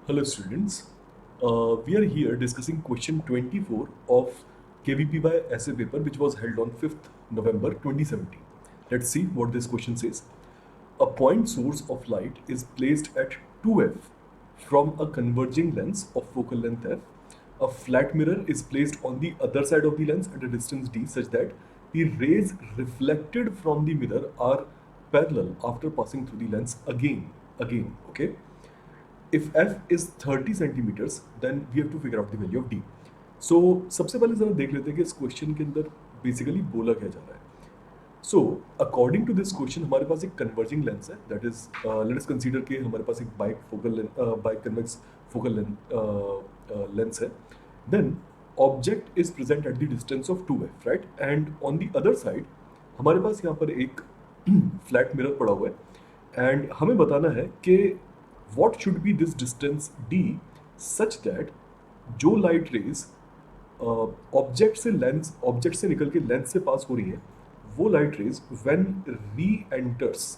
Hello students, we are here discussing question 24 of KVP by essay paper which was held on 5th November 2017. Let's see what this question says. A point source of light is placed at 2f from a converging lens of focal length f. A flat mirror is placed on the other side of the lens at a distance d such that the rays reflected from the mirror are parallel after passing through the lens again, okay? If f is 30 centimeters then we have to figure out the value of d. So सबसे पहले जरा देख लेते हैं कि इस question के अंदर बेसिकली बोला क्या जा रहा है. So according to this question हमारे पास एक कन्वर्जिंग लेंस है that is let us consider कि हमारे पास एक बाइक कन्वेक्स फोकल लेंस है. Then object is present at the distance of 2f, right? And on the other side हमारे पास यहाँ पर एक फ्लैट मिरर पड़ा हुआ है एंड हमें बताना है कि what should be this distance d such that जो लाइट रेज ऑब्जेक्ट से निकल के लेंस से पास हो रही है वो light rays when ray enters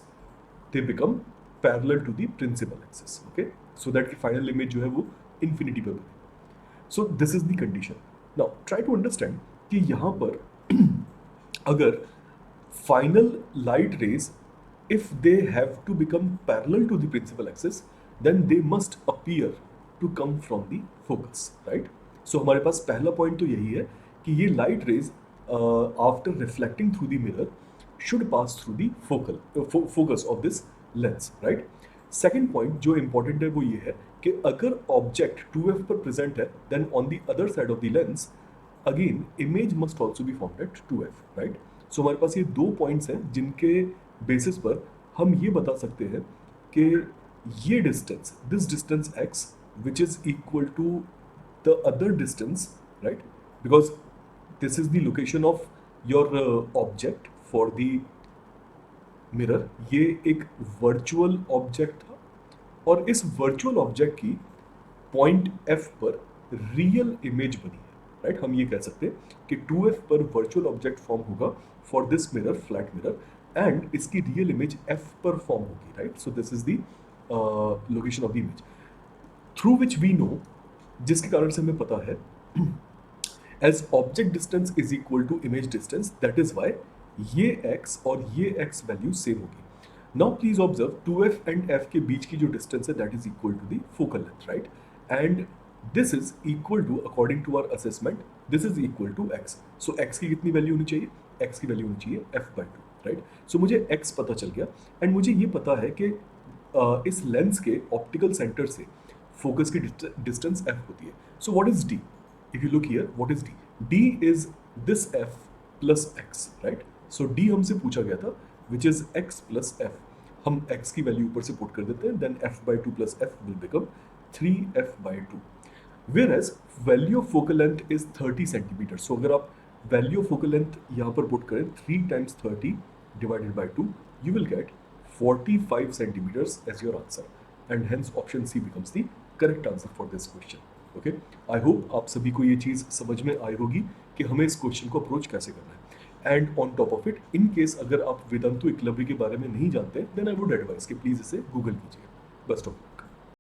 they become parallel to the principal axis, okay? So that की फाइनल इमेज जो है वो इन्फिनिटी पर बने. So this is the condition. Now try to understand कि यहाँ पर अगर final light rays, if they have to become parallel to the principal axis, then they must appear to come from the focus, right? So हमारे पास पहला point तो यही है कि ये light rays after reflecting through the mirror should pass through the focus of this lens, right? Second point जो important है वो ये है कि अगर ऑब्जेक्ट 2f पर प्रेजेंट है then on the other side of the lens again image must also be found at 2f, right? So हमारे पास ये दो पॉइंट्स हैं जिनके बेसिस पर हम ये बता सकते हैं कि ये distance, this distance x which is equal to the other distance, right? Because this is the location of your object for the mirror. ये एक वर्चुअल ऑब्जेक्ट था और इस वर्चुअल ऑब्जेक्ट की पॉइंट f पर रियल इमेज बनी है, right? हम ये कह सकते हैं कि 2f पर वर्चुअल ऑब्जेक्ट फॉर्म होगा for this mirror, flat mirror, and इसकी रियल इमेज f पर फॉर्म होगी, right? So this is the location of the image through which we know, जिसके कारण से हमें पता है as object distance is equal to image distance, that is why ये x और ये x वैल्यू सेम होगी. Now please observe 2f and f के बीच की जो डिस्टेंस है that is equal to the focal length, right? And this is equal to, according to our assessment, this is equal to x. So x की कितनी value होनी चाहिए? x की वैल्यू होनी चाहिए f/2, राइट? सो मुझे x पता चल गया एंड मुझे ये पता है कि इस लेंस के ऑप्टिकल सेंटर से फोकस की डिस्टेंस f होती है. So what is d? If you look here, what is d? d is this f plus x, right? So d हमसे पूछा गया था which is x plus f. हम x की वैल्यू ऊपर से पुट कर देते हैं, then f/2 plus f will become 3f/2. Whereas value of focal length is 30 centimetre. So अगर आप वैल्यू ऑफ फोकल लेंथ यहाँ पर पुट करें 3 times 30 divided by 2, you will get 45 centimeters as your answer, and hence option C becomes the correct answer for this question. Okay, I hope आप सभी को ये चीज़ समझ में आई होगी कि हमें इस क्वेश्चन को अप्रोच कैसे करना है. And on top of it, in case अगर आप वेदांतु एकलव्य के बारे में नहीं जानते, देन आई वुड एडवाइस कि प्लीज़ इसे गूगल कीजिए. Best of